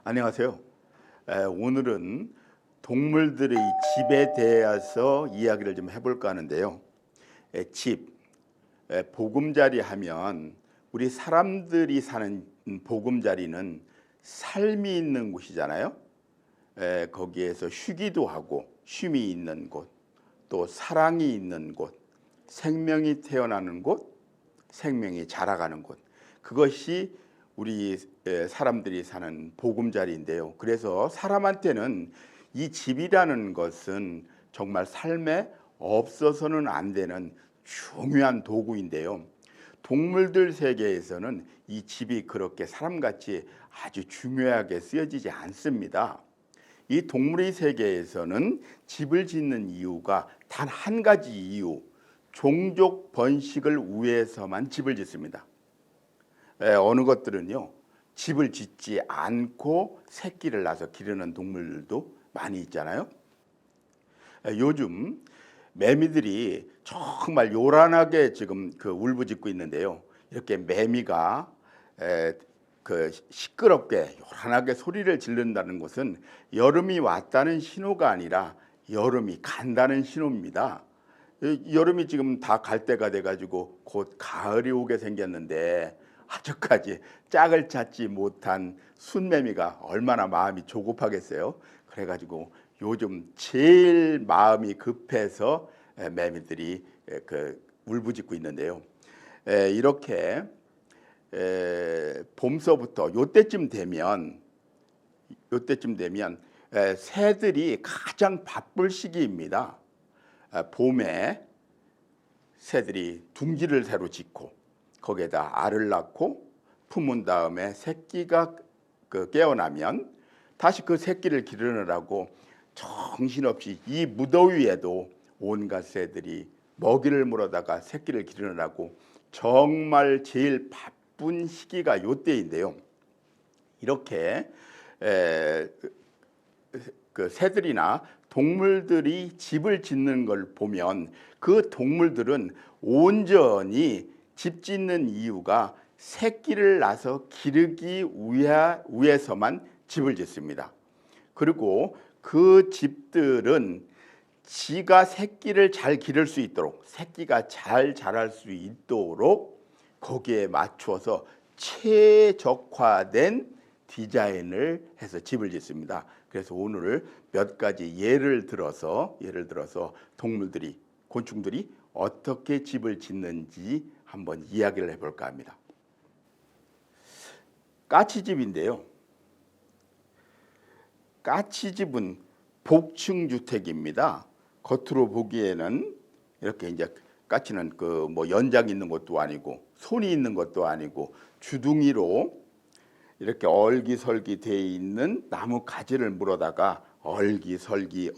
안녕하세요. 오늘은 동물들의 집에 대해서 이야기를 좀 해볼까 하는데요. 집, 보금자리 하면 우리 사람들이 사는 보금자리는 삶이 있는 곳이잖아요. 거기에서 쉬기도 하고 쉼이 있는 곳, 또 사랑이 있는 곳, 생명이 태어나는 곳, 생명이 자라가는 곳, 그것이 우리 사람들이 사는 보금자리인데요. 그래서 사람한테는 이 집이라는 것은 정말 삶에 없어서는 안 되는 중요한 도구인데요. 동물들 세계에서는 이 집이 그렇게 사람같이 아주 중요하게 쓰여지지 않습니다. 이 동물의 세계에서는 집을 짓는 이유가 단 한 가지 이유, 종족 번식을 위해서만 집을 짓습니다. 어느 것들은요, 집을 짓지 않고 새끼를 낳아서 기르는 동물들도 많이 있잖아요. 요즘 매미들이 정말 요란하게 지금 울부짖고 있는데요. 이렇게 매미가 시끄럽게 요란하게 소리를 지른다는 것은 여름이 왔다는 신호가 아니라 여름이 간다는 신호입니다. 여름이 지금 다 갈 때가 돼가지고 곧 가을이 오게 생겼는데 아직까지 짝을 찾지 못한 순매미가 얼마나 마음이 조급하겠어요. 그래가지고 요즘 제일 마음이 급해서 매미들이 울부짖고 있는데요. 이렇게 봄서부터 요때쯤 되면 새들이 가장 바쁠 시기입니다. 봄에 새들이 둥지를 새로 짓고 거기에다 알을 낳고 품은 다음에 새끼가 깨어나면 다시 그 새끼를 기르느라고 정신없이 이 무더위에도 온갖 새들이 먹이를 물어다가 새끼를 기르느라고 정말 제일 바쁜 시기가 요때인데요. 이렇게 새들이나 동물들이 집을 짓는 걸 보면 그 동물들은 온전히 집 짓는 이유가 새끼를 낳아서 기르기 위해서만 집을 짓습니다. 그리고 그 집들은 지가 새끼를 잘 기를 수 있도록, 새끼가 잘 자랄 수 있도록 거기에 맞추어서 최적화된 디자인을 해서 집을 짓습니다. 그래서 오늘 몇 가지 예를 들어서 동물들이, 곤충들이 어떻게 집을 짓는지 한번 이야기를 해볼까 합니다. 까치집인데요. 까치집은 복층주택입니다. 겉으로 보기에는 이렇게 이제 까치는 연장 있는 것도 아니고 손이 있는 것도 아니고 주둥이로 이렇게 얼기설기 돼 있는 나무 가지를 물어다가 얼기설기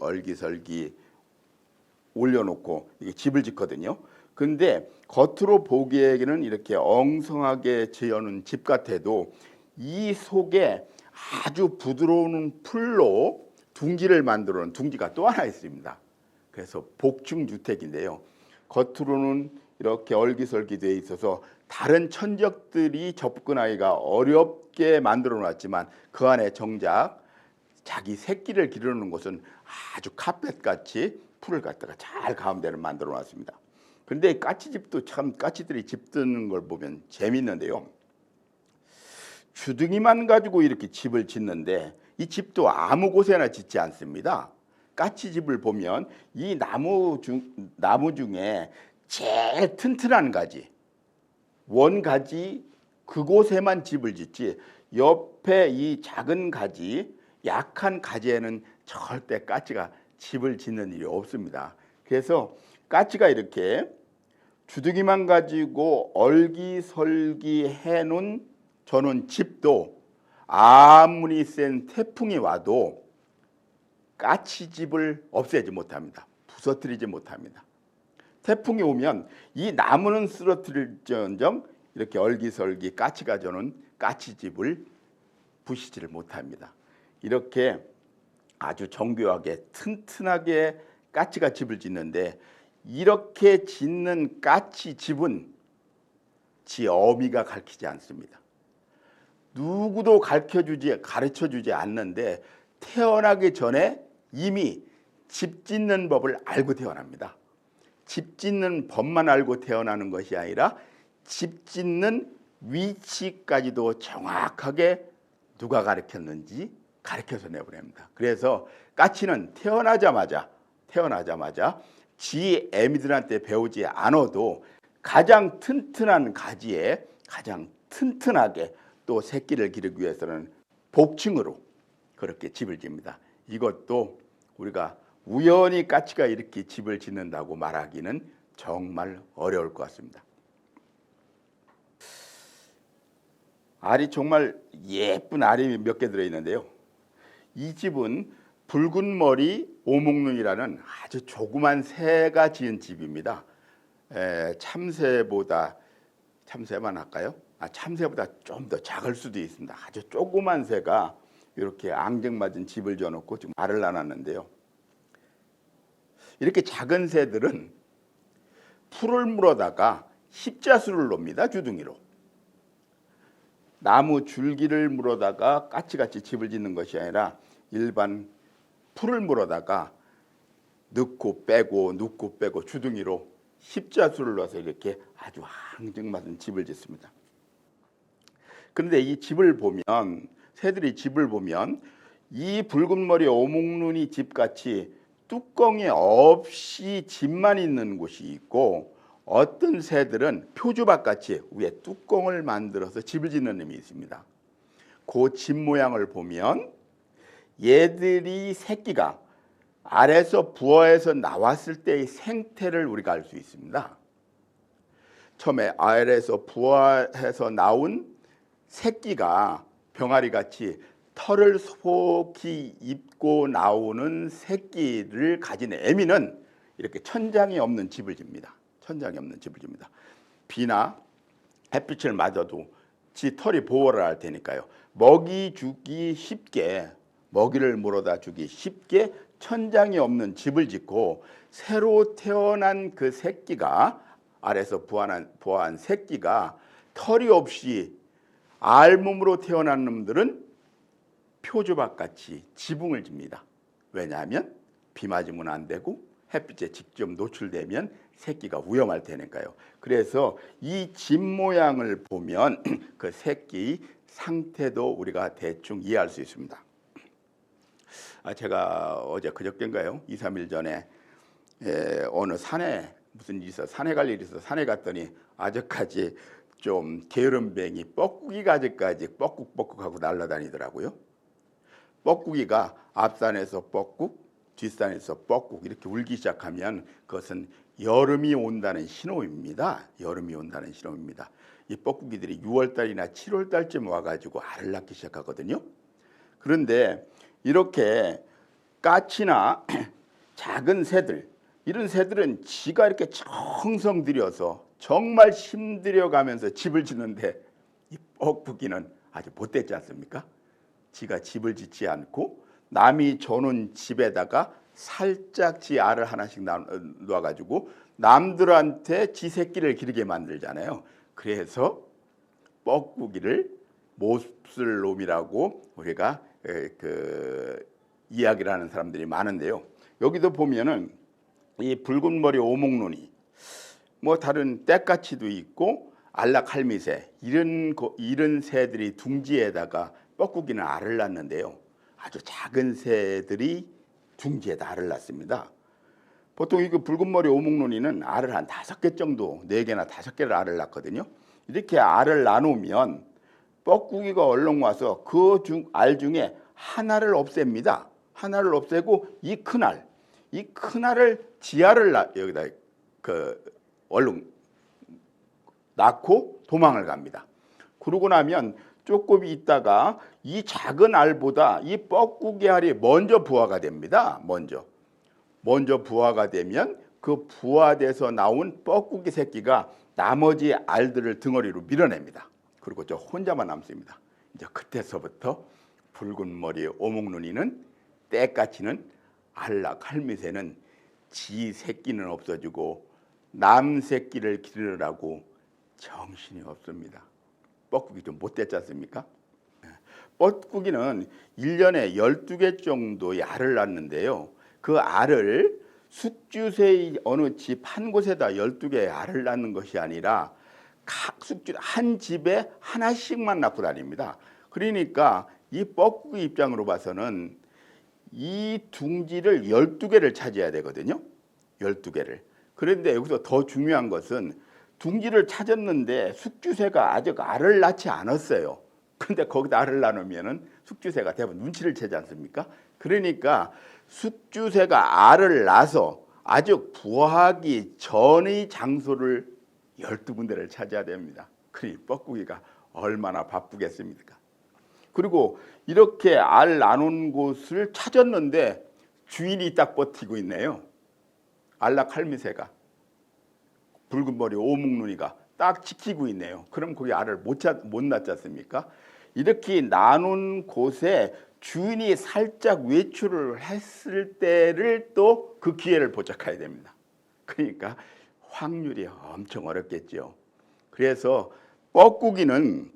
올려놓고 이게 집을 짓거든요. 근데 겉으로 보기에는 이렇게 엉성하게 지어놓은 집 같아도 이 속에 아주 부드러운 풀로 둥지를 만들어 놓은 둥지가 또 하나 있습니다. 그래서 복층주택인데요. 겉으로는 이렇게 얼기설기 되어 있어서 다른 천적들이 접근하기가 어렵게 만들어 놨지만 그 안에 정작 자기 새끼를 기르는 곳은 아주 카펫같이 풀을 갖다가 잘 가운데를 만들어 놨습니다. 그런데 까치집도 참 까치들이 집 짓는 걸 보면 재밌는데요. 주둥이만 가지고 이렇게 집을 짓는데 이 집도 아무 곳에나 짓지 않습니다. 까치집을 보면 이 나무 중에 제일 튼튼한 가지, 원가지 그곳에만 집을 짓지 옆에 이 작은 가지, 약한 가지에는 절대 까치가 집을 짓는 일이 없습니다. 그래서 까치가 이렇게 주둥이만 가지고 얼기설기 해놓은 저는 집도 아무리 센 태풍이 와도 까치집을 없애지 못합니다. 부서뜨리지 못합니다. 태풍이 오면 이 나무는 쓰러뜨릴지언정 이렇게 얼기설기 까치가 저는 까치집을 부시지를 못합니다. 이렇게 아주 정교하게 튼튼하게 까치가 집을 짓는데, 이렇게 짓는 까치 집은 지 어미가 가르치지 않습니다. 누구도 가르쳐주지 않는데 태어나기 전에 이미 집 짓는 법을 알고 태어납니다. 집 짓는 법만 알고 태어나는 것이 아니라 집 짓는 위치까지도 정확하게 누가 가르쳤는지 가르쳐서 내보냅니다. 그래서 까치는 태어나자마자 지 애미들한테 배우지 않아도 가장 튼튼한 가지에 가장 튼튼하게 또 새끼를 기르기 위해서는 복층으로 그렇게 집을 짓습니다. 이것도 우리가 우연히 까치가 이렇게 집을 짓는다고 말하기는 정말 어려울 것 같습니다. 알이 정말 예쁜 알이 몇 개 들어있는데요. 이 집은 붉은 머리 오목눈이라는 아주 조그만 새가 지은 집입니다. 참새만 할까요? 참새보다 좀 더 작을 수도 있습니다. 아주 조그만 새가 이렇게 앙증맞은 집을 지어놓고 지금 알을 낳았는데요. 이렇게 작은 새들은 풀을 물어다가 십자수를 놉니다. 주둥이로. 나무 줄기를 물어다가 까치같이 집을 짓는 것이 아니라 일반 풀을 물어다가 넣고 빼고 주둥이로 십자수를 넣어서 이렇게 아주 앙증맞은 집을 짓습니다. 그런데 이 집을 보면, 새들이 집을 보면 이 붉은 머리 오목눈이 집같이 뚜껑이 없이 집만 있는 곳이 있고, 어떤 새들은 표주박같이 위에 뚜껑을 만들어서 집을 짓는 놈이 있습니다. 그 집 모양을 보면 얘들이 새끼가 알에서 부화해서 나왔을 때의 생태를 우리가 알 수 있습니다. 처음에 알에서 부화해서 나온 새끼가 병아리같이 털을 속히 입고 나오는 새끼를 가진 애미는 이렇게 천장이 없는 집을 집니다. 비나 햇빛을 맞아도 지 털이 보호를 할 테니까요. 먹이를 물어다 주기 쉽게 천장이 없는 집을 짓고, 새로 태어난 그 새끼가, 알에서 부화한 새끼가 털이 없이 알몸으로 태어난 놈들은 표주박같이 지붕을 집니다. 왜냐하면 비 맞으면 안 되고 햇빛에 직접 노출되면 새끼가 위험할 테니까요. 그래서 이 집 모양을 보면 그 새끼 상태도 우리가 대충 이해할 수 있습니다. 제가 어제 그저께인가요? 2, 3일 전에 어느 산에 무슨 일이 있어 산에 갈 일이 있어 산에 갔더니 아저까지 좀 게으름뱅이 뻐꾸기가 아직까지 뻐꾹뻐꾹하고 날아다니더라고요. 뻐꾸기가 앞산에서 뻐꾹, 뒷산에서 뻐꾹 이렇게 울기 시작하면 그것은 여름이 온다는 신호입니다. 이 뻐꾸기들이 6월달이나 7월달쯤 와가지고 알을 낳기 시작하거든요. 그런데 이렇게 까치나 작은 새들, 이런 새들은 지가 이렇게 정성 들여서 정말 힘들여 가면서 집을 짓는데, 이 뻐꾸기는 아주 못됐지 않습니까? 지가 집을 짓지 않고 남이 줘놓은 집에다가 살짝 지 알을 하나씩 놔가지고 남들한테 지 새끼를 기르게 만들잖아요. 그래서 뻐꾸기를 못쓸 놈이라고 우리가 이야기를 하는 사람들이 많은데요. 여기도 보면은 이 붉은 머리 오목눈이 뭐 다른 떼까치도 있고 알락할미새 이런 새들이 둥지에다가 뻐꾸기는 알을 낳는데요. 아주 작은 새들이 둥지에다 알을 낳습니다. 보통 이 붉은 머리 오목눈이는 알을 한 5개 정도, 4개나 5개를 알을 낳거든요. 이렇게 알을 낳으면 뻐꾸기가 얼른 와서 그 알 중에 하나를 없앱니다. 하나를 없애고 이 큰 알을 지알을 여기다 얼른 낳고 도망을 갑니다. 그러고 나면 조금 있다가 이 작은 알보다 이 뻐꾸기 알이 먼저 부화가 됩니다. 먼저 부화가 되면 그 부화돼서 나온 뻐꾸기 새끼가 나머지 알들을 등어리로 밀어냅니다. 그리고 저 혼자만 남습니다. 이제 그때서부터 붉은 머리 오목눈이는 때까치는 안락할미새는 지 새끼는 없어지고 남 새끼를 기르느라고 정신이 없습니다. 뻐꾸기 좀 못됐지 않습니까? 뻐꾸기는 1년에 12개 정도의 알을 낳는데요. 그 알을 숙주새의 어느 집 한 곳에다 12개의 알을 낳는 것이 아니라 각 숙주 한 집에 하나씩만 낳고 다닙니다. 그러니까 이 뻐꾸기 입장으로 봐서는 이 둥지를 12개를 차지해야 되거든요. 12개를. 그런데 여기서 더 중요한 것은 둥지를 찾았는데 숙주새가 아직 알을 낳지 않았어요. 근데 거기다 알을 낳으면은 숙주새가 대부분 눈치를 채지 않습니까? 그러니까 숙주새가 알을 낳아서 아직 부화하기 전의 장소를 12군데를 차지해야 됩니다. 그러니 뻐꾸기가 얼마나 바쁘겠습니까? 그리고 이렇게 알 나눈 곳을 찾았는데 주인이 딱 버티고 있네요. 안락할미새가 붉은 머리 오목눈이가 딱 지키고 있네요. 그럼 거기 알을 못 낳지 않습니까? 이렇게 나눈 곳에 주인이 살짝 외출을 했을 때를 또 그 기회를 포착해야 됩니다. 그러니까 확률이 엄청 어렵겠죠. 그래서 뻐꾸기는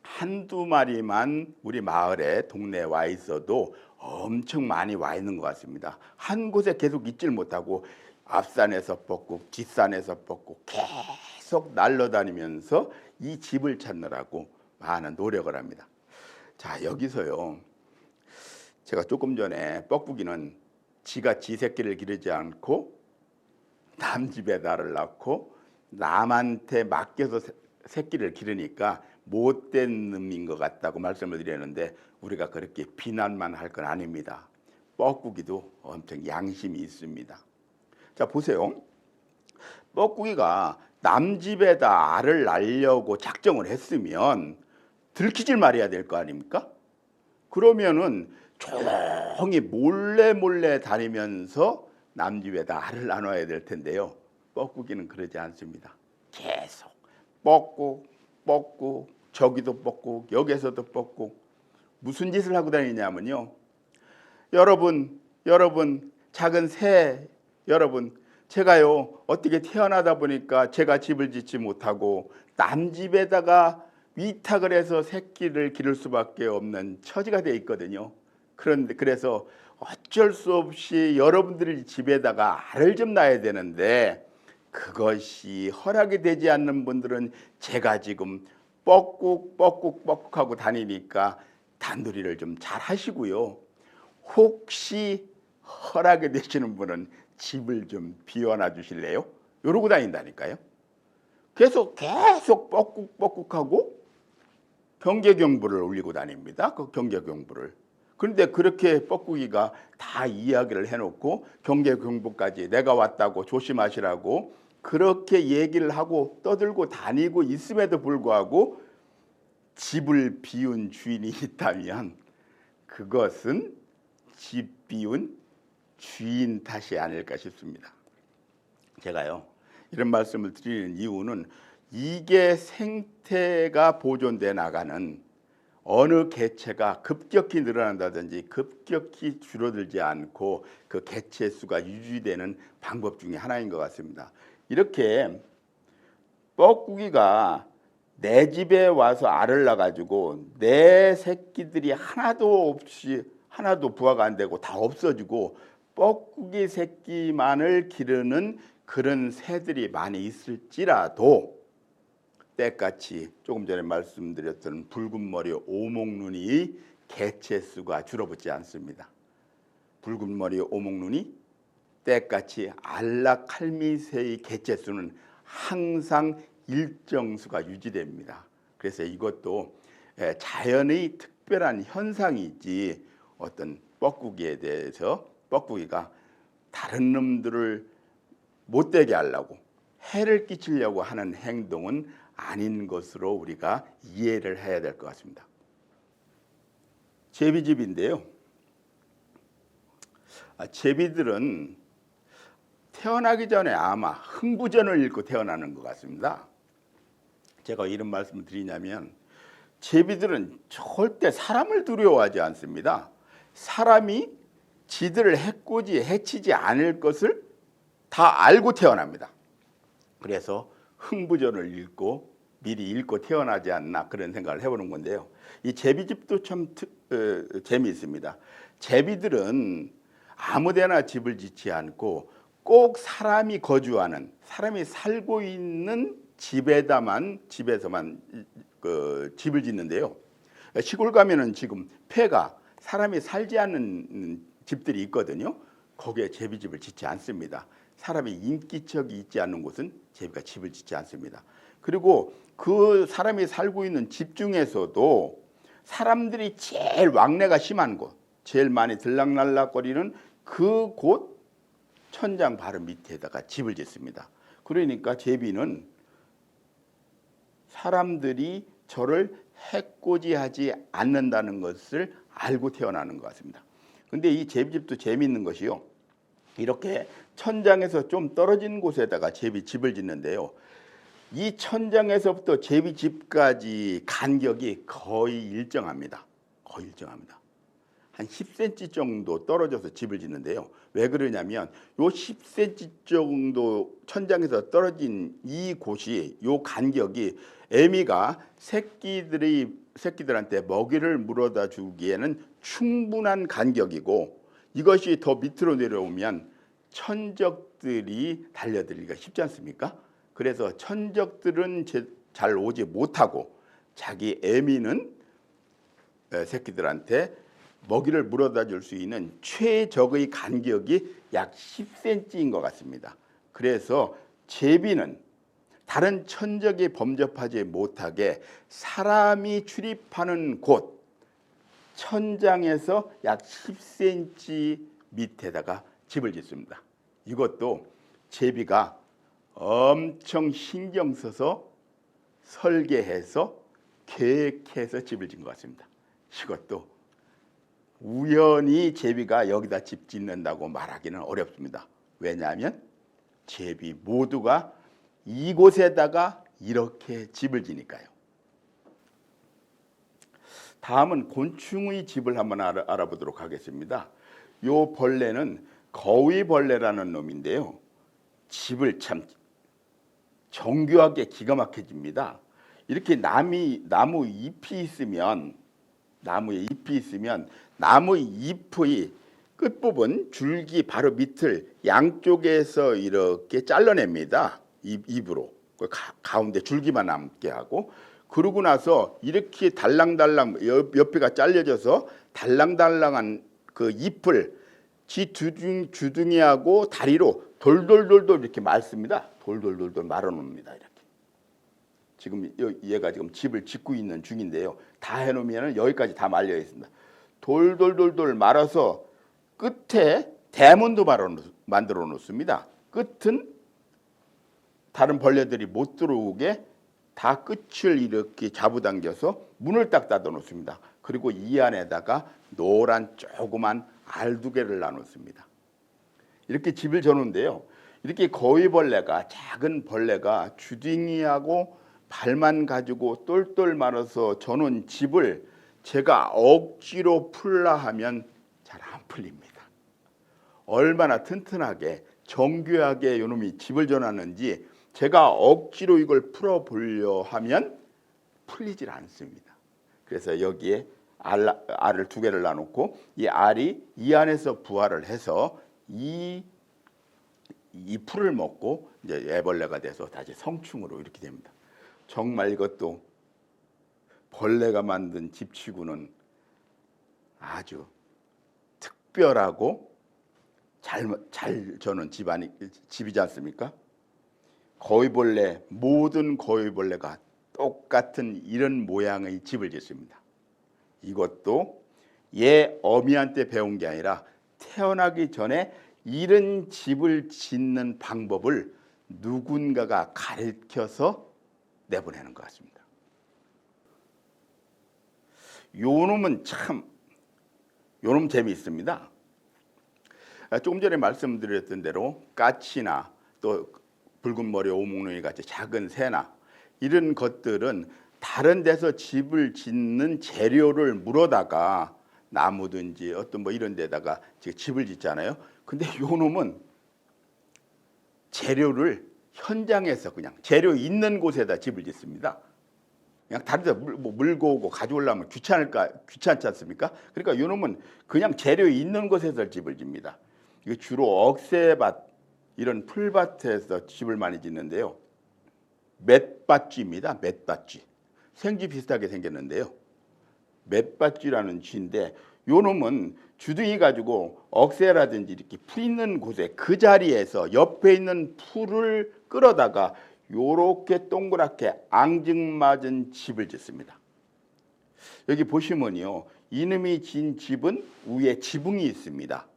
한두 마리만 우리 마을에 동네에 와 있어도 엄청 많이 와 있는 것 같습니다. 한 곳에 계속 있질 못하고 앞산에서 뻐꾹 뒷산에서 뻐꾹 계속 날아다니면서 이 집을 찾느라고 많은 노력을 합니다. 자, 여기서요, 제가 조금 전에 뻐꾸기는 지가 지 새끼를 기르지 않고 남 집에다 알을 낳고 남한테 맡겨서 새끼를 기르니까 못된 놈인 것 같다고 말씀을 드렸는데, 우리가 그렇게 비난만 할 건 아닙니다. 뻐꾸기도 엄청 양심이 있습니다. 자, 보세요. 뻐꾸기가 남 집에다 알을 낳으려고 작정을 했으면 들키질 말아야 될 거 아닙니까? 그러면은 조용히 몰래 다니면서 남 집에다 알을 나눠야 될 텐데요. 뻐꾸기는 그러지 않습니다. 계속 뻐꾹 저기도 뻐꾹 여기서도 뻐꾹. 무슨 짓을 하고 다니냐면요, 여러분 작은 새 여러분, 제가요 어떻게 태어나다 보니까 제가 집을 짓지 못하고 남 집에다가 위탁을 해서 새끼를 기를 수밖에 없는 처지가 돼 있거든요. 그래서 어쩔 수 없이 여러분들의 집에다가 알을 좀 낳아야 되는데, 그것이 허락이 되지 않는 분들은 제가 지금 뻐꾹 하고 다니니까 단둘이를 좀 잘 하시고요. 혹시 허락이 되시는 분은 집을 좀 비워놔 주실래요? 이러고 다닌다니까요. 계속 뻐꾹하고 경계경보를 올리고 다닙니다. 그 경계경보를. 그런데 그렇게 뻐꾸기가 다 이야기를 해놓고 경계경보까지 내가 왔다고 조심하시라고 그렇게 얘기를 하고 떠들고 다니고 있음에도 불구하고 집을 비운 주인이 있다면 그것은 집 비운 주인 탓이 아닐까 싶습니다. 제가요 이런 말씀을 드리는 이유는 이게 생태가 보존돼 나가는, 어느 개체가 급격히 늘어난다든지 급격히 줄어들지 않고 그 개체 수가 유지되는 방법 중에 하나인 것 같습니다. 이렇게 뻐꾸기가 내 집에 와서 알을 낳아가지고 내 새끼들이 하나도 부화가 안 되고 다 없어지고 뻐꾸기 새끼만을 기르는 그런 새들이 많이 있을지라도 때같이 조금 전에 말씀드렸던 붉은 머리 오목눈이 개체 수가 줄어붙지 않습니다. 붉은 머리 오목눈이 때같이 안락할미새의 개체 수는 항상 일정 수가 유지됩니다. 그래서 이것도 자연의 특별한 현상이지 어떤 뻐꾸기에 대해서 뻐꾸기가 다른 놈들을 못되게 하려고 해를 끼치려고 하는 행동은 아닌 것으로 우리가 이해를 해야 될 것 같습니다. 제비집인데요. 제비들은 태어나기 전에 아마 흥부전을 읽고 태어나는 것 같습니다. 제가 이런 말씀을 드리냐면, 제비들은 절대 사람을 두려워하지 않습니다. 사람이 지들을 해코지 해치지 않을 것을 다 알고 태어납니다. 그래서 흥부전을 읽고 미리 읽고 태어나지 않나 그런 생각을 해보는 건데요. 이 제비집도 참 재미있습니다. 제비들은 아무데나 집을 짓지 않고 꼭 사람이 거주하는, 사람이 살고 있는 집에서만 집을 짓는데요. 시골 가면은 지금 폐가 사람이 살지 않는 집들이 있거든요. 거기에 제비집을 짓지 않습니다. 사람이 인기척이 있지 않는 곳은 제비가 집을 짓지 않습니다. 그리고 그 사람이 살고 있는 집 중에서도 사람들이 제일 왕래가 심한 곳, 제일 많이 들락날락거리는 그 곳 천장 바로 밑에다가 집을 짓습니다. 그러니까 제비는 사람들이 저를 해코지하지 않는다는 것을 알고 태어나는 것 같습니다. 근데 이 제비집도 재미있는 것이요. 이렇게 천장에서 좀 떨어진 곳에다가 제비집을 짓는데요. 이 천장에서부터 제비집까지 간격이 거의 일정합니다. 거의 일정합니다. 한 10cm 정도 떨어져서 집을 짓는데요. 왜 그러냐면 요 10cm 정도 천장에서 떨어진 이 곳이 요 간격이 애미가 새끼들한테 먹이를 물어다 주기에는 충분한 간격이고, 이것이 더 밑으로 내려오면 천적들이 달려들기가 쉽지 않습니까? 그래서 천적들은 잘 오지 못하고 자기 애미는 새끼들한테 먹이를 물어다 줄 수 있는 최적의 간격이 약 10cm인 것 같습니다. 그래서 제비는 다른 천적이 범접하지 못하게 사람이 출입하는 곳 천장에서 약 10cm 밑에다가 집을 짓습니다. 이것도 제비가 엄청 신경 써서 설계해서 계획해서 집을 짓는 것 같습니다. 이것도 우연히 제비가 여기다 집 짓는다고 말하기는 어렵습니다. 왜냐하면 제비 모두가 이곳에다가 이렇게 집을 지니까요. 다음은 곤충의 집을 한번 알아보도록 하겠습니다. 요 벌레는 거위벌레라는 놈인데요. 집을 참 정교하게 기가 막혀집니다. 이렇게 나무 잎이 있으면 나무 잎의 끝부분 줄기 바로 밑을 양쪽에서 이렇게 잘라냅니다. 잎으로 가운데 줄기만 남게 하고, 그러고 나서 이렇게 달랑달랑 옆에가 잘려져서 달랑달랑한 그 잎을 지 주둥이하고 다리로 돌돌돌돌 이렇게 말습니다. 돌돌돌돌 말아놓습니다. 이렇게. 지금 얘가 지금 집을 짓고 있는 중인데요. 다 해놓으면 여기까지 다 말려 있습니다. 돌돌돌돌 말아서 끝에 대문도 만들어 놓습니다. 끝은 다른 벌레들이 못 들어오게 다 끝을 이렇게 잡아당겨서 문을 딱 닫아 놓습니다. 그리고 이 안에다가 노란 조그만 알두개를 놔놓습니다. 이렇게 집을 져놓은데요. 이렇게 거위벌레가, 작은 벌레가 주둥이하고 발만 가지고 똘똘 말아서 저놓은 집을 제가 억지로 풀라 하면 잘 안 풀립니다. 얼마나 튼튼하게 정교하게 요놈이 집을 져놨는지 제가 억지로 이걸 풀어보려 하면 풀리질 않습니다. 그래서 여기에 알을 두 개를 놔놓고 이 알이 이 안에서 부화를 해서 이 풀을 먹고 이제 애벌레가 돼서 다시 성충으로 이렇게 됩니다. 정말 이것도 벌레가 만든 집치고는 아주 특별하고 잘 저는 집이지 않습니까? 거위벌레, 모든 거위벌레가 똑같은 이런 모양의 집을 짓습니다. 이것도 얘 어미한테 배운 게 아니라 태어나기 전에 이런 집을 짓는 방법을 누군가가 가르쳐서 내보내는 것 같습니다. 요놈은 참, 요놈 재미있습니다. 조금 전에 말씀드렸던 대로 까치나 또 붉은 머리 오목농이 같이 작은 새나 이런 것들은 다른 데서 집을 짓는 재료를 물어다가 나무든지 어떤 뭐 이런 데다가 집을 짓잖아요. 근데 요 놈은 재료를 현장에서 그냥 재료 있는 곳에다 집을 짓습니다. 그냥 다른 데 물고 오고 가져오려면 귀찮지 않습니까? 그러니까 요 놈은 그냥 재료 있는 곳에서 집을 집니다. 이거 주로 억새밭 이런 풀밭에서 집을 많이 짓는데요. 맷받쥐입니다. 맷받쥐. 생쥐 비슷하게 생겼는데요. 맷받쥐라는 쥐인데 요 놈은 주둥이 가지고 억새라든지 이렇게 풀 있는 곳에 그 자리에서 옆에 있는 풀을 끌어다가 요렇게 동그랗게 앙증맞은 집을 짓습니다. 여기 보시면요. 이놈이 진 집은 위에 지붕이 있습니다.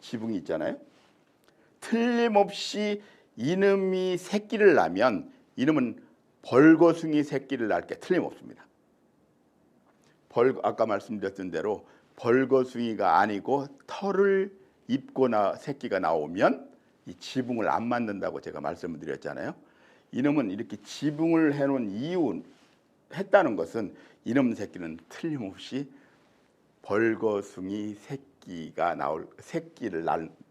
지붕이 있잖아요. 틀림없이 이놈이 새끼를 낳으면 이놈은 벌거숭이 새끼를 낳을 게 틀림없습니다. 아까 말씀드렸던 대로 벌거숭이가 아니고 털을 입거나 새끼가 나오면 이 지붕을 안 만든다고 제가 말씀을 드렸잖아요. 이놈은 이렇게 지붕을 해놓은 이유 했다는 것은 이놈 새끼는 틀림없이 벌거숭이 새끼를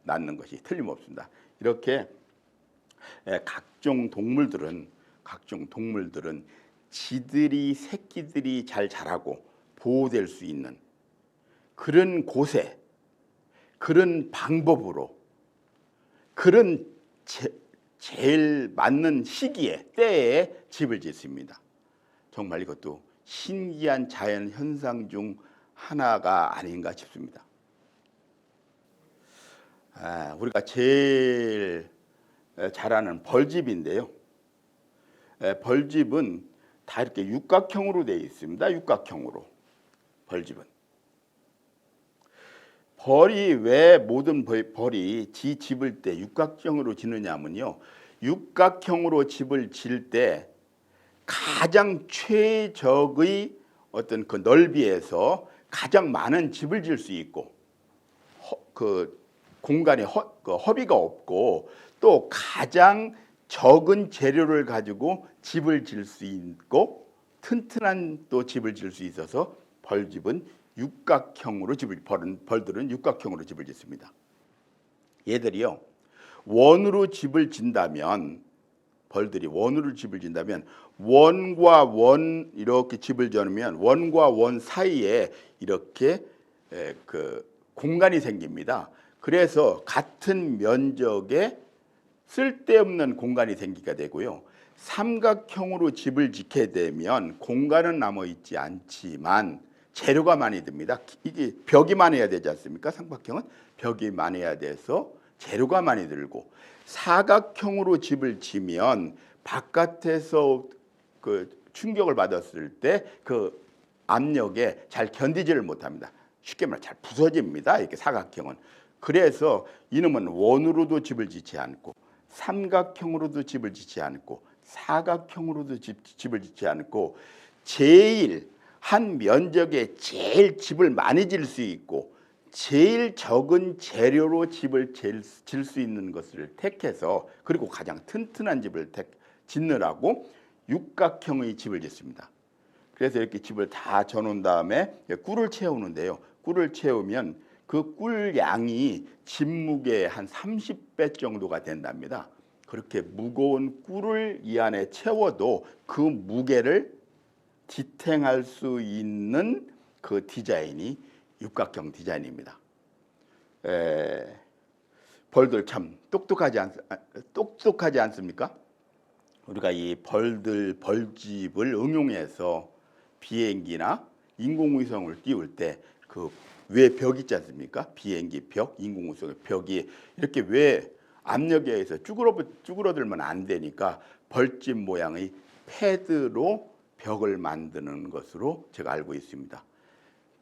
낳는 것이 틀림없습니다. 이렇게 각종 동물들은 지들이 새끼들이 잘 자라고 보호될 수 있는 그런 곳에 그런 방법으로 그런 제일 맞는 시기에 때에 집을 짓습니다. 정말 이것도 신기한 자연 현상 중 하나가 아닌가 싶습니다. 우리가 제일 잘 아는 벌집인데요. 벌집은 다 이렇게 육각형으로 되어 있습니다. 육각형으로. 벌집은. 왜 모든 벌이 지 집을 때 육각형으로 짓느냐면요. 육각형으로 집을 지을 때 가장 최적의 어떤 그 넓이에서 가장 많은 집을 지을 수 있고 그 공간에 허비가 없고 또 가장 적은 재료를 가지고 집을 지을 수 있고 튼튼한 또 집을 지을 수 있어서 벌들은 육각형으로 집을 짓습니다. 얘들이요. 벌들이 원으로 집을 짓는다면 원과 원 이렇게 집을 지으면 원과 원 사이에 이렇게 그 공간이 생깁니다. 그래서 같은 면적에 쓸데없는 공간이 생기게 되고요. 삼각형으로 집을 짓게 되면 공간은 남아 있지 않지만 재료가 많이 듭니다. 이게 벽이 많아야 되지 않습니까? 삼각형은 벽이 많아야 돼서 재료가 많이 들고 사각형으로 집을 지면 바깥에서 그 충격을 받았을 때 그 압력에 잘 견디지를 못합니다. 쉽게 말해 잘 부서집니다. 이렇게 사각형은. 그래서 이놈은 원으로도 집을 짓지 않고 삼각형으로도 집을 짓지 않고 사각형으로도 집을 짓지 않고 제일 한 면적에 제일 집을 많이 지을 수 있고 제일 적은 재료로 집을 지을 수 있는 것을 택해서 그리고 가장 튼튼한 집을 짓느라고 육각형의 집을 짓습니다. 그래서 이렇게 집을 다 져놓은 다음에 꿀을 채우는데요. 꿀을 채우면 그 꿀 양이 집 무게의 한 30배 정도가 된답니다. 그렇게 무거운 꿀을 이 안에 채워도 그 무게를 지탱할 수 있는 그 디자인이 육각형 디자인입니다. 벌들 참 똑똑하지 않습니까? 우리가 이 벌집을 응용해서 비행기나 인공위성을 띄울 때 그 왜 벽 있지 않습니까? 비행기 벽, 인공위성의 벽이 이렇게 왜 압력에 의해서 쭈그러들면 안 되니까 벌집 모양의 패드로 벽을 만드는 것으로 제가 알고 있습니다.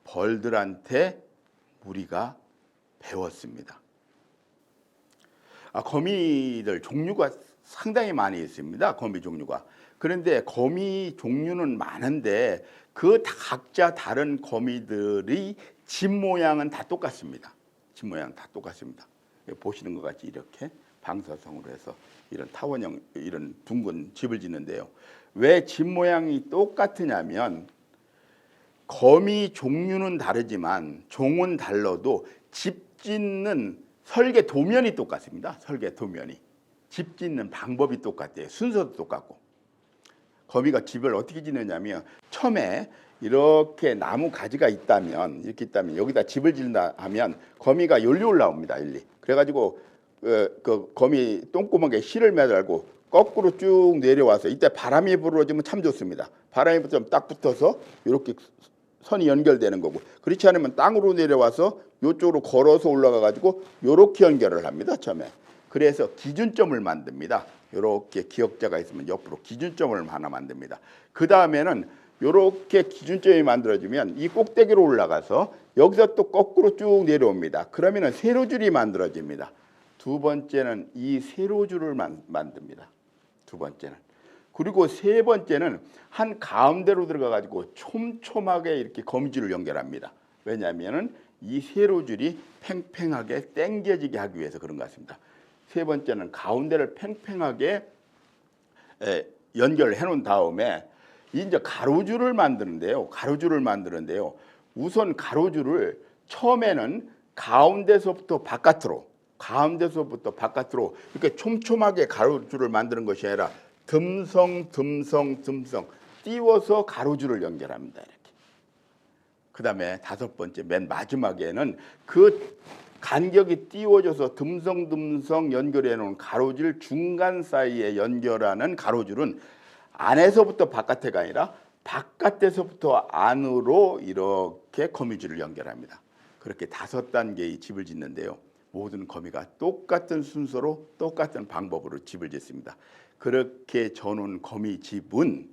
벌들한테 우리가 배웠습니다. 거미들 종류가 상당히 많이 있습니다. 거미 종류가. 그런데 거미 종류는 많은데 그 각자 다른 거미들의 집 모양은 다 똑같습니다. 집 모양 다 똑같습니다. 보시는 것 같이 이렇게 방사성으로 해서 이런 타원형 이런 둥근 집을 짓는데요. 왜 집 모양이 똑같으냐면 거미 종류는 다르지만 종은 달라도 집 짓는 설계 도면이 똑같습니다. 설계 도면이. 집 짓는 방법이 똑같아요. 순서도 똑같고. 거미가 집을 어떻게 짓느냐면 처음에 이렇게 나무 가지가 있다면 이렇게 있다면 여기다 집을 짓는다 하면 거미가 열리 올라옵니다. 열리. 그래가지고 그 거미 똥구멍에 실을 매달고 거꾸로 쭉 내려와서 이때 바람이 불어주면 참 좋습니다. 바람이 불어주면 딱 붙어서 이렇게 선이 연결되는 거고 그렇지 않으면 땅으로 내려와서 이쪽으로 걸어서 올라가 가지고 이렇게 연결을 합니다. 처음에. 그래서 기준점을 만듭니다. 이렇게 기역자가 있으면 옆으로 기준점을 하나 만듭니다. 그 다음에는 이렇게 기준점이 만들어지면 이 꼭대기로 올라가서 여기서 또 거꾸로 쭉 내려옵니다. 그러면은 세로줄이 만들어집니다. 두 번째는 이 세로줄을 만듭니다. 두 번째는. 그리고 세 번째는 한 가운데로 들어가 가지고 촘촘하게 이렇게 거미줄을 연결합니다. 왜냐하면은 이 세로줄이 팽팽하게 당겨지게 하기 위해서 그런 것 같습니다. 세 번째는 가운데를 팽팽하게 연결해 놓은 다음에 이제 가로줄을 만드는데요. 우선 가로줄을 처음에는 가운데서부터 바깥으로 이렇게 촘촘하게 가로줄을 만드는 것이 아니라 듬성 띄워서 가로줄을 연결합니다. 이렇게. 그다음에 다섯 번째 맨 마지막에는 그 간격이 띄워져서 듬성 연결해 놓은 가로줄 중간 사이에 연결하는 가로줄은 안에서부터 바깥에가 아니라 바깥에서부터 안으로 이렇게 거미줄을 연결합니다. 그렇게 다섯 단계의 집을 짓는데요. 모든 거미가 똑같은 순서로 똑같은 방법으로 집을 짓습니다. 그렇게 저는 거미집은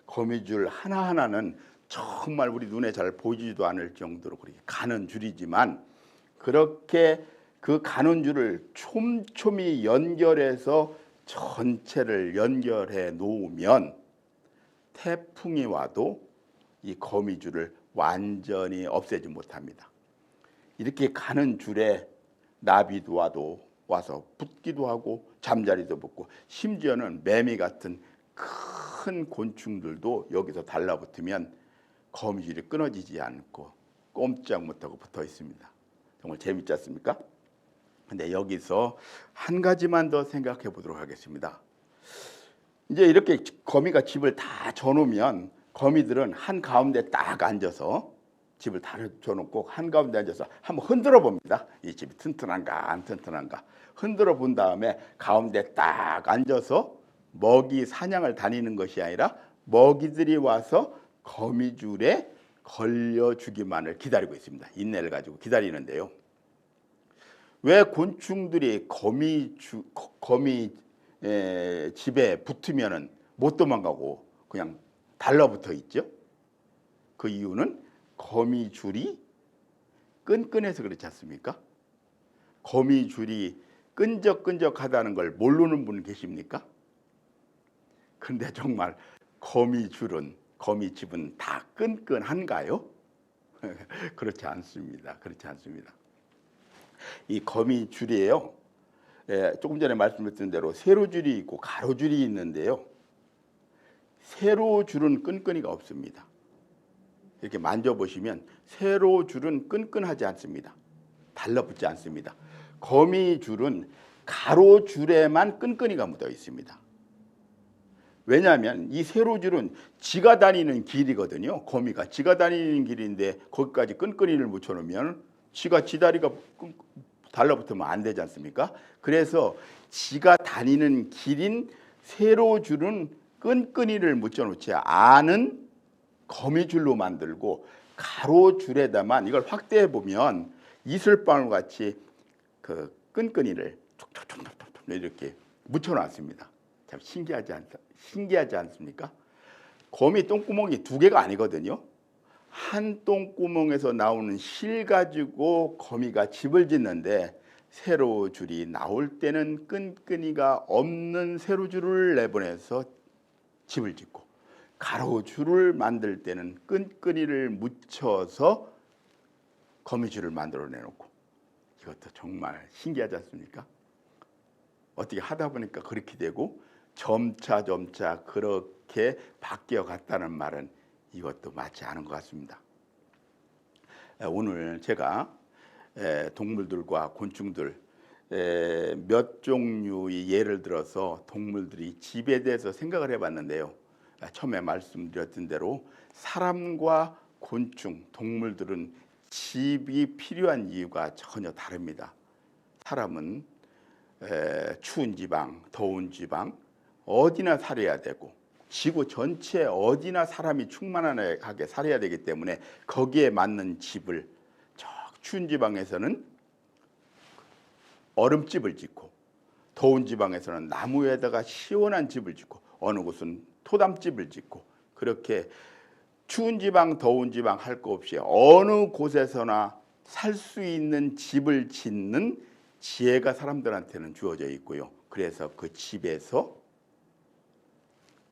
거미줄 하나하나는 정말 우리 눈에 잘 보이지도 않을 정도로 그렇게 가는 줄이지만 그렇게 그 가는 줄을 촘촘히 연결해서 전체를 연결해 놓으면 태풍이 와도 이 거미줄을 완전히 없애지 못합니다. 이렇게 가는 줄에 나비도 와서 붙기도 하고 잠자리도 붙고 심지어는 매미 같은 큰 곤충들도 여기서 달라붙으면 거미줄이 끊어지지 않고 꼼짝 못하고 붙어 있습니다. 정말 재밌지 않습니까? 근데 여기서 한 가지만 더 생각해 보도록 하겠습니다. 이제 이렇게 거미가 집을 다 져놓으면 거미들은 한 가운데 딱 앉아서 집을 다 져놓고 한 가운데 앉아서 한번 흔들어 봅니다. 이 집이 튼튼한가 안 튼튼한가 흔들어 본 다음에 가운데 딱 앉아서 먹이 사냥을 다니는 것이 아니라 먹이들이 와서 거미줄에 걸려주기만을 기다리고 있습니다. 인내를 가지고 기다리는데요. 왜 곤충들이 거미 집에 붙으면은 못 도망가고 그냥 달라붙어 있죠? 그 이유는 거미줄이 끈끈해서 그렇지 않습니까? 거미줄이 끈적끈적하다는 걸 모르는 분 계십니까? 근데 정말 거미집은 다 끈끈한가요? 그렇지 않습니다. 이 거미줄이에요. 조금 전에 말씀드린 대로 세로줄이 있고 가로줄이 있는데요. 세로줄은 끈끈이가 없습니다. 이렇게 만져보시면 세로줄은 끈끈하지 않습니다. 달라붙지 않습니다. 거미줄은 가로줄에만 끈끈이가 묻어 있습니다. 왜냐하면 이 세로줄은 지가 다니는 길이거든요. 거미가 지가 다니는 길인데 거기까지 끈끈이를 묻혀놓으면 지가 지다리가 달라붙으면 안 되지 않습니까? 그래서 지가 다니는 길인 세로줄은 끈끈이를 묻혀놓지 않은 거미줄로 만들고 가로줄에다만 이걸 확대해 보면 이슬방울 같이 그 끈끈이를 촉촉촉촉 이렇게 묻혀놨습니다. 참 신기하지 않습니까? 거미 똥구멍이 두 개가 아니거든요. 한 똥구멍에서 나오는 실 가지고 거미가 집을 짓는데 세로줄이 나올 때는 끈끈이가 없는 세로줄을 내보내서 집을 짓고 가로줄을 만들 때는 끈끈이를 묻혀서 거미줄을 만들어내놓고 이것도 정말 신기하지 않습니까? 어떻게 하다 보니까 그렇게 되고 점차 그렇게 바뀌어 갔다는 말은 이것도 맞지 않은 것 같습니다. 오늘 제가 동물들과 곤충들 몇 종류의 예를 들어서 동물들이 집에 대해서 생각을 해봤는데요. 처음에 말씀드렸던 대로 사람과 곤충, 동물들은 집이 필요한 이유가 전혀 다릅니다. 사람은 추운 지방, 더운 지방 어디나 살아야 되고 지구 전체 어디나 사람이 충만하게 살아야 되기 때문에 거기에 맞는 집을 저 추운 지방에서는 얼음집을 짓고 더운 지방에서는 나무에다가 시원한 집을 짓고 어느 곳은 토담집을 짓고 그렇게 추운 지방 더운 지방 할 거 없이 어느 곳에서나 살 수 있는 집을 짓는 지혜가 사람들한테는 주어져 있고요. 그래서 그 집에서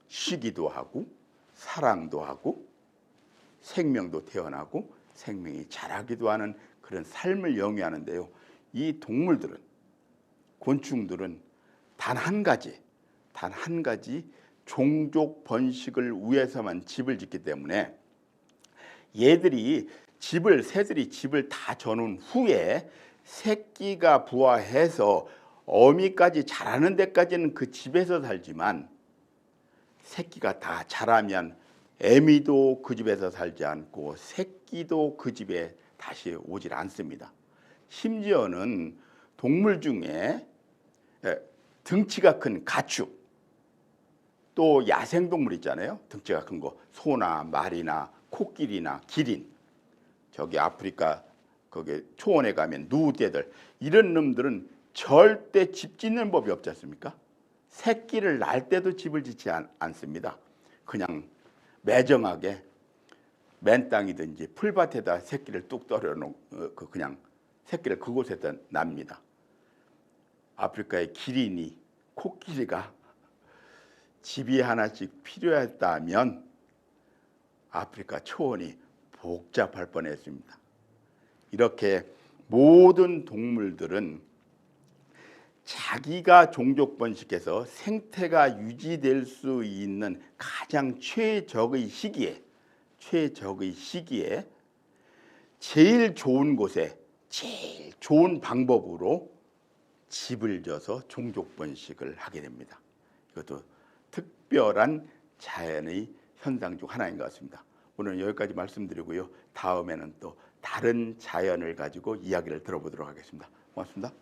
쉬기도 하고 사랑도 하고 생명도 태어나고 생명이 자라기도 하는 그런 삶을 영위하는데요. 이 동물들은 곤충들은 단 한 가지 종족 번식을 위해서만 집을 짓기 때문에 새들이 집을 다 저는 후에 새끼가 부화해서 어미까지 자라는 데까지는 그 집에서 살지만 새끼가 다 자라면 애미도 그 집에서 살지 않고 새끼도 그 집에 다시 오질 않습니다. 심지어는 동물 중에 등치가 큰 가축 또 야생동물 있잖아요. 등치가 큰 거 소나 말이나 코끼리나 기린 저기 아프리카 거기 초원에 가면 누구떼들 이런 놈들은 절대 집 짓는 법이 없지 않습니까? 새끼를 낳을 때도 집을 짓지 않습니다. 그냥 매정하게 맨 땅이든지 풀밭에다 새끼를 뚝 떨어놓고 그냥 새끼를 그곳에다 납니다. 아프리카의 기린이 코끼리가 집이 하나씩 필요했다면 아프리카 초원이 복잡할 뻔했습니다. 이렇게 모든 동물들은 자기가 종족 번식해서 생태가 유지될 수 있는 가장 최적의 시기에 제일 좋은 곳에 제일 좋은 방법으로 집을 져서 종족 번식을 하게 됩니다. 이것도 특별한 자연의 현상 중 하나인 것 같습니다. 오늘 여기까지 말씀드리고요. 다음에는 또 다른 자연을 가지고 이야기를 들어보도록 하겠습니다. 고맙습니다.